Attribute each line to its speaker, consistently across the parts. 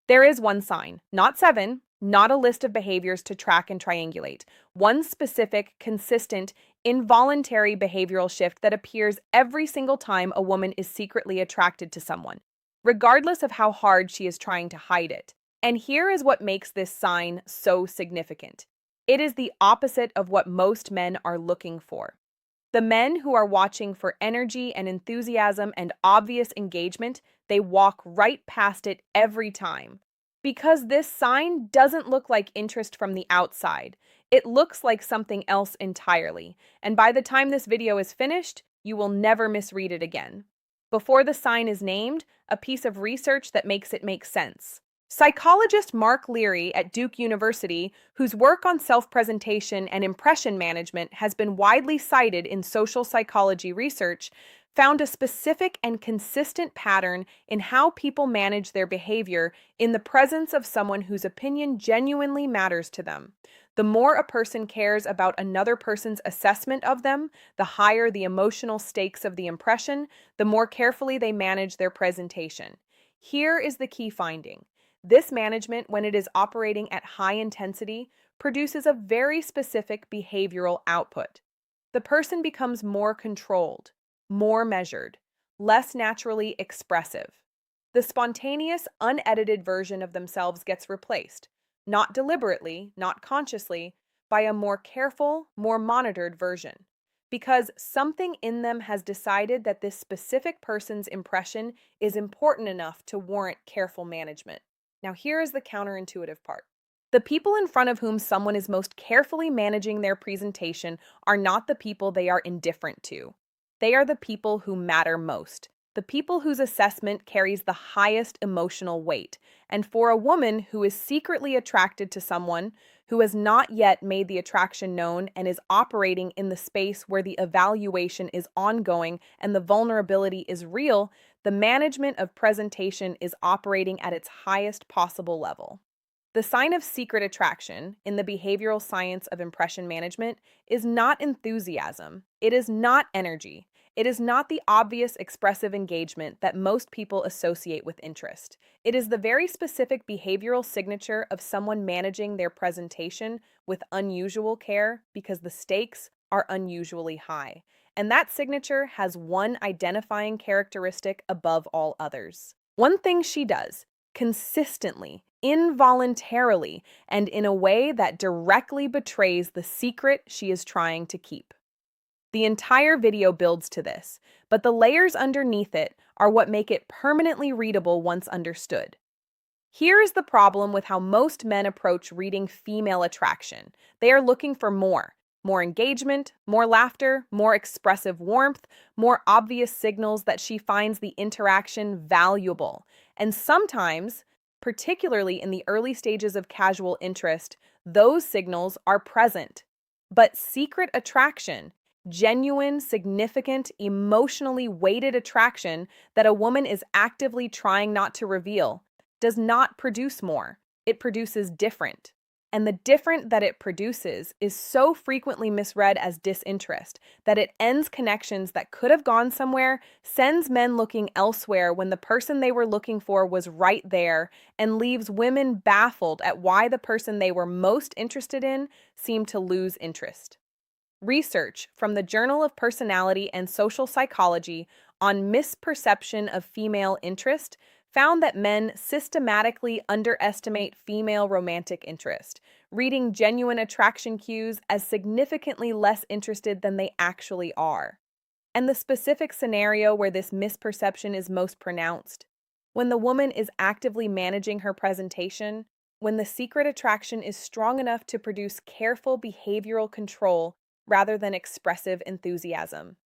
Speaker 1: There is one sign, not seven, not a list of behaviors to track and triangulate. One specific, consistent, involuntary behavioral shift that appears every single time a woman is secretly attracted to someone, regardless of how hard she is trying to hide it. And here is what makes this sign so significant. It is the opposite of what most men are looking for. The men who are watching for energy and enthusiasm and obvious engagement, they walk right past it every time. Because this sign doesn't look like interest from the outside. It looks like something else entirely. And by the time this video is finished, you will never misread it again. Before the sign is named, a piece of research that makes it make sense. Psychologist Mark Leary at Duke University, whose work on self-presentation and impression management has been widely cited in social psychology research, found a specific and consistent pattern in how people manage their behavior in the presence of someone whose opinion genuinely matters to them. The more a person cares about another person's assessment of them, the higher the emotional stakes of the impression, the more carefully they manage their presentation. Here is the key finding. This management, when it is operating at high intensity, produces a very specific behavioral output. The person becomes more controlled, more measured, less naturally expressive. The spontaneous, unedited version of themselves gets replaced, not deliberately, not consciously, by a more careful, more monitored version. Because something in them has decided that this specific person's impression is important enough to warrant careful management. Now, here is the counterintuitive part. The people in front of whom someone is most carefully managing their presentation are not the people they are indifferent to. They are the people who matter most, the people whose assessment carries the highest emotional weight. And for a woman who is secretly attracted to someone who has not yet made the attraction known and is operating in the space where the evaluation is ongoing and the vulnerability is real, the management of presentation is operating at its highest possible level. The sign of secret attraction in the behavioral science of impression management is not enthusiasm. It is not energy. It is not the obvious expressive engagement that most people associate with interest. It is the very specific behavioral signature of someone managing their presentation with unusual care because the stakes are unusually high. And that signature has one identifying characteristic above all others. One thing she does, consistently, involuntarily, and in a way that directly betrays the secret she is trying to keep. The entire video builds to this, but the layers underneath it are what make it permanently readable once understood. Here is the problem with how most men approach reading female attraction. They are looking for more engagement, more laughter, more expressive warmth, more obvious signals that she finds the interaction valuable. And sometimes, particularly in the early stages of casual interest, those signals are present. But secret attraction, genuine, significant, emotionally weighted attraction that a woman is actively trying not to reveal, does not produce more. It produces different. And the different that it produces is so frequently misread as disinterest that it ends connections that could have gone somewhere, sends men looking elsewhere when the person they were looking for was right there, and leaves women baffled at why the person they were most interested in seemed to lose interest. Research from the Journal of Personality and Social Psychology on misperception of female interest found that men systematically underestimate female romantic interest, reading genuine attraction cues as significantly less interested than they actually are. And the specific scenario where this misperception is most pronounced, when the woman is actively managing her presentation, when the secret attraction is strong enough to produce careful behavioral control rather than expressive enthusiasm.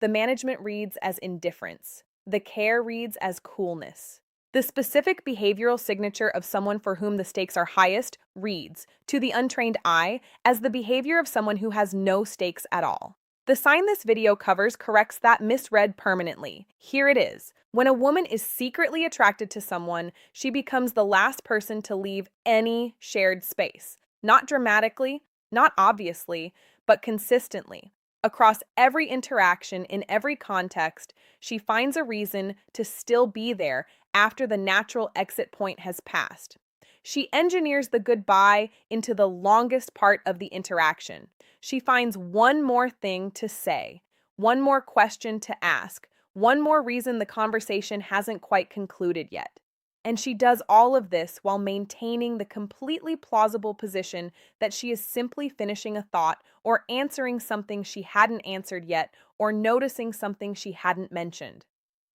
Speaker 1: The management reads as indifference. The care reads as coolness. The specific behavioral signature of someone for whom the stakes are highest reads, to the untrained eye, as the behavior of someone who has no stakes at all. The sign this video covers corrects that misread permanently. Here it is. When a woman is secretly attracted to someone, she becomes the last person to leave any shared space. Not dramatically, not obviously, but consistently. Across every interaction, in every context, she finds a reason to still be there after the natural exit point has passed. She engineers the goodbye into the longest part of the interaction. She finds one more thing to say, one more question to ask, one more reason the conversation hasn't quite concluded yet. And she does all of this while maintaining the completely plausible position that she is simply finishing a thought or answering something she hadn't answered yet or noticing something she hadn't mentioned.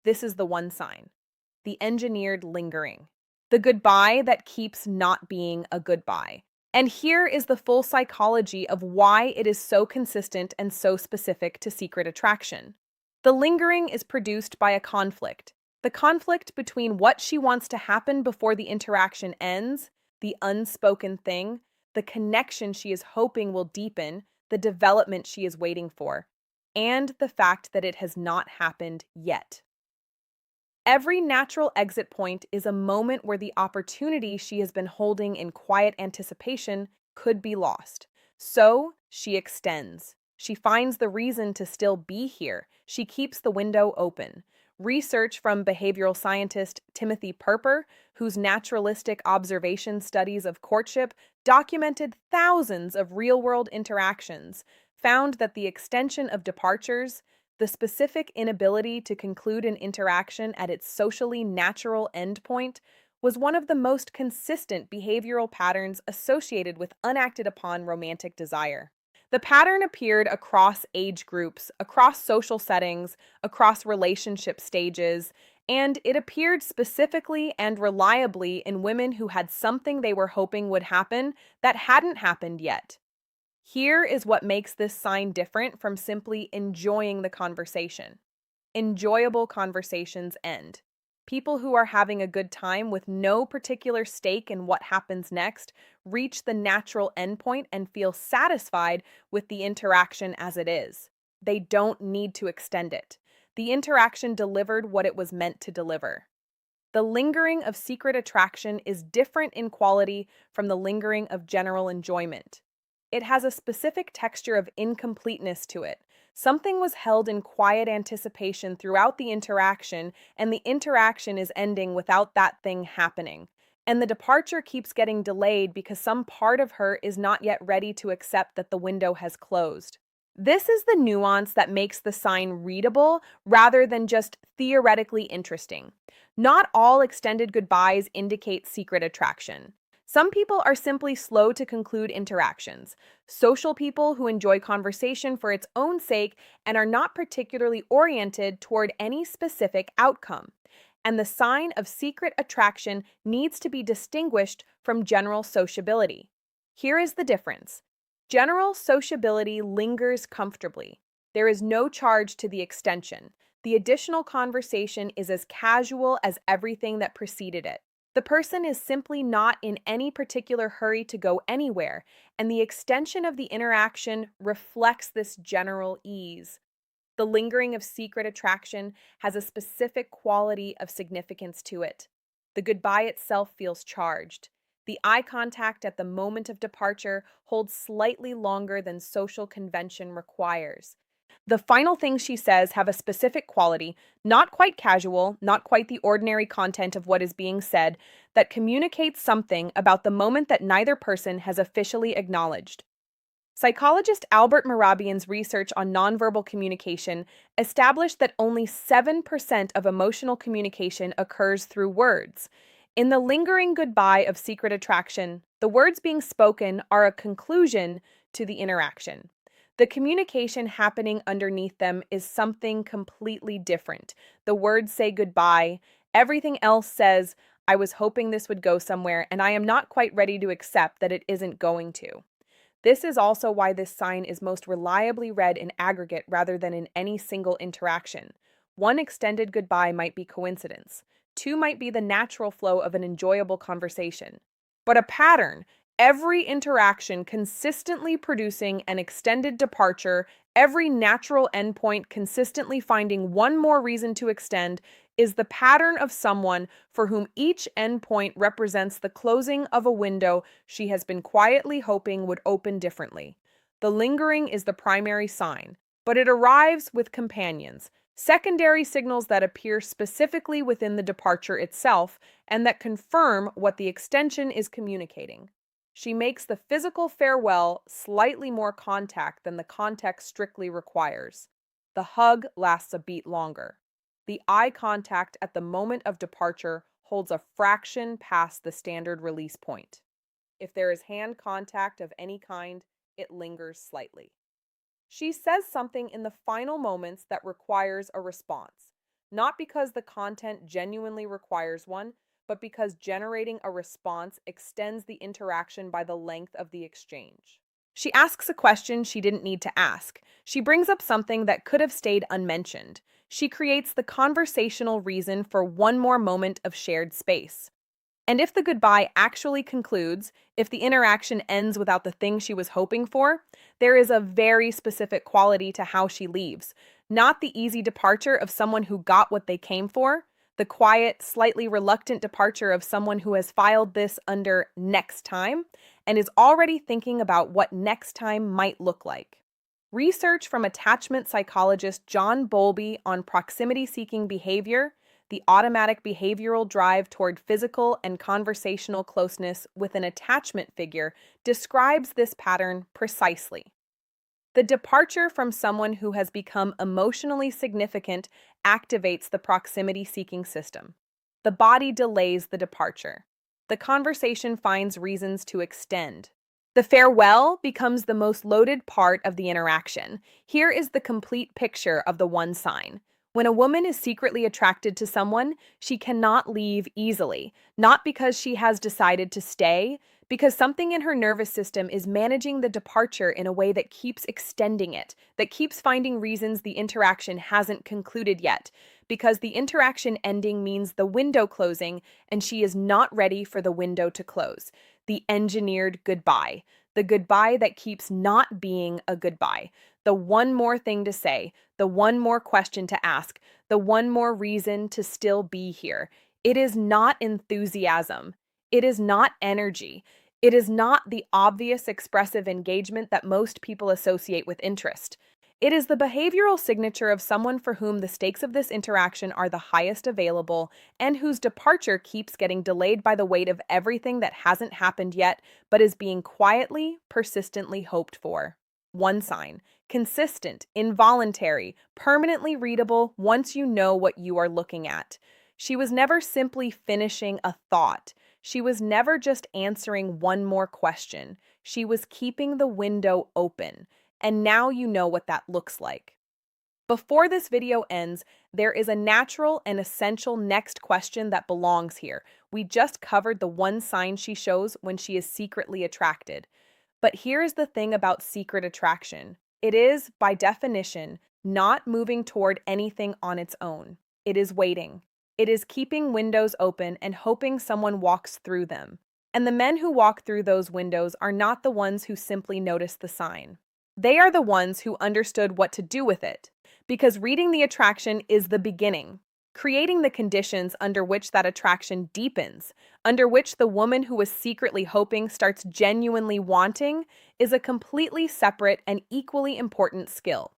Speaker 1: This is the one sign: the engineered lingering, the goodbye that keeps not being a goodbye. And here is the full psychology of why it is so consistent and so specific to secret attraction. The lingering is produced by a conflict. The conflict between what she wants to happen before the interaction ends, the unspoken thing, the connection she is hoping will deepen, the development she is waiting for, and the fact that it has not happened yet. Every natural exit point is a moment where the opportunity she has been holding in quiet anticipation could be lost. So she extends. She finds the reason to still be here. She keeps the window open. Research from behavioral scientist Timothy Perper, whose naturalistic observation studies of courtship documented thousands of real-world interactions, found that the extension of departures, the specific inability to conclude an interaction at its socially natural endpoint, was one of the most consistent behavioral patterns associated with unacted upon romantic desire. The pattern appeared across age groups, across social settings, across relationship stages, and it appeared specifically and reliably in women who had something they were hoping would happen that hadn't happened yet. Here is what makes this sign different from simply enjoying the conversation. Enjoyable conversations end. People who are having a good time with no particular stake in what happens next reach the natural endpoint and feel satisfied with the interaction as it is. They don't need to extend it. The interaction delivered what it was meant to deliver. The lingering of secret attraction is different in quality from the lingering of general enjoyment. It has a specific texture of incompleteness to it. Something was held in quiet anticipation throughout the interaction, and the interaction is ending without that thing happening. And the departure keeps getting delayed because some part of her is not yet ready to accept that the window has closed. This is the nuance that makes the sign readable rather than just theoretically interesting. Not all extended goodbyes indicate secret attraction. Some people are simply slow to conclude interactions, social people who enjoy conversation for its own sake and are not particularly oriented toward any specific outcome. And the sign of secret attraction needs to be distinguished from general sociability. Here is the difference. General sociability lingers comfortably. There is no charge to the extension. The additional conversation is as casual as everything that preceded it. The person is simply not in any particular hurry to go anywhere, and the extension of the interaction reflects this general ease. The lingering of secret attraction has a specific quality of significance to it. The goodbye itself feels charged. The eye contact at the moment of departure holds slightly longer than social convention requires. The final things she says have a specific quality, not quite casual, not quite the ordinary content of what is being said, that communicates something about the moment that neither person has officially acknowledged. Psychologist Albert Mehrabian's research on nonverbal communication established that only 7% of emotional communication occurs through words. In the lingering goodbye of secret attraction, the words being spoken are a conclusion to the interaction. The communication happening underneath them is something completely different. The words say goodbye. Everything else says, I was hoping this would go somewhere, and I am not quite ready to accept that it isn't going to. This is also why this sign is most reliably read in aggregate rather than in any single interaction. One extended goodbye might be coincidence. Two might be the natural flow of an enjoyable conversation. But a pattern, every interaction consistently producing an extended departure, every natural endpoint consistently finding one more reason to extend, is the pattern of someone for whom each endpoint represents the closing of a window she has been quietly hoping would open differently. The lingering is the primary sign, but it arrives with companions, Secondary signals that appear specifically within the departure itself and that confirm what the extension is communicating. She makes the physical farewell slightly more contact than the context strictly requires. The hug lasts a beat longer. The eye contact at the moment of departure holds a fraction past the standard release point. If there is hand contact of any kind, it lingers slightly. She says something in the final moments that requires a response, not because the content genuinely requires one, but because generating a response extends the interaction by the length of the exchange. She asks a question she didn't need to ask. She brings up something that could have stayed unmentioned. She creates the conversational reason for one more moment of shared space. And if the goodbye actually concludes, if the interaction ends without the thing she was hoping for, there is a very specific quality to how she leaves. Not the easy departure of someone who got what they came for, the quiet, slightly reluctant departure of someone who has filed this under next time and is already thinking about what next time might look like. Research from attachment psychologist John Bowlby on proximity-seeking behavior, the automatic behavioral drive toward physical and conversational closeness with an attachment figure, describes this pattern precisely. The departure from someone who has become emotionally significant activates the proximity-seeking system. The body delays the departure. The conversation finds reasons to extend. The farewell becomes the most loaded part of the interaction. Here is the complete picture of the one sign. When a woman is secretly attracted to someone, she cannot leave easily, not because she has decided to stay, because something in her nervous system is managing the departure in a way that keeps extending it, that keeps finding reasons the interaction hasn't concluded yet, because the interaction ending means the window closing, and she is not ready for the window to close. The engineered goodbye, the goodbye that keeps not being a goodbye, the one more thing to say, the one more question to ask, the one more reason to still be here. It is not enthusiasm. It is not energy. It is not the obvious expressive engagement that most people associate with interest. It is the behavioral signature of someone for whom the stakes of this interaction are the highest available and whose departure keeps getting delayed by the weight of everything that hasn't happened yet but is being quietly, persistently hoped for. One sign: consistent, involuntary, permanently readable once you know what you are looking at. She was never simply finishing a thought. She was never just answering one more question. She was keeping the window open. And now you know what that looks like. Before this video ends, there is a natural and essential next question that belongs here. We just covered the one sign she shows when she is secretly attracted. But here is the thing about secret attraction. It is, by definition, not moving toward anything on its own. It is waiting. It is keeping windows open and hoping someone walks through them. And the men who walk through those windows are not the ones who simply notice the sign. They are the ones who understood what to do with it, because reading the attraction is the beginning, creating the conditions under which that attraction deepens, under which the woman who was secretly hoping starts genuinely wanting, is a completely separate and equally important skill.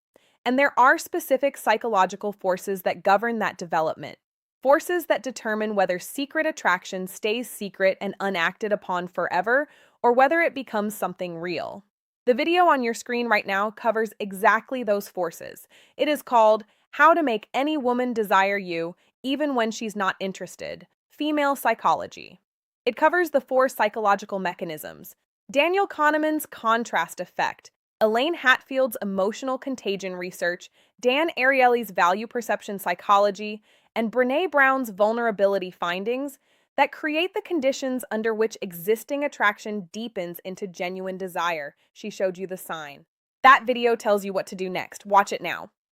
Speaker 1: And there are specific psychological forces that govern that development, forces that determine whether secret attraction stays secret and unacted upon forever, or whether it becomes something real. The video on your screen right now covers exactly those forces. It is called How to Make Any Woman Desire You Even When She's Not Interested, Female Psychology. It covers the 4 psychological mechanisms: Daniel Kahneman's contrast effect, Elaine Hatfield's emotional contagion research, Dan Ariely's value perception psychology, and Brené Brown's vulnerability findings, that create the conditions under which existing attraction deepens into genuine desire. She showed you the sign. That video tells you what to do next. Watch it now.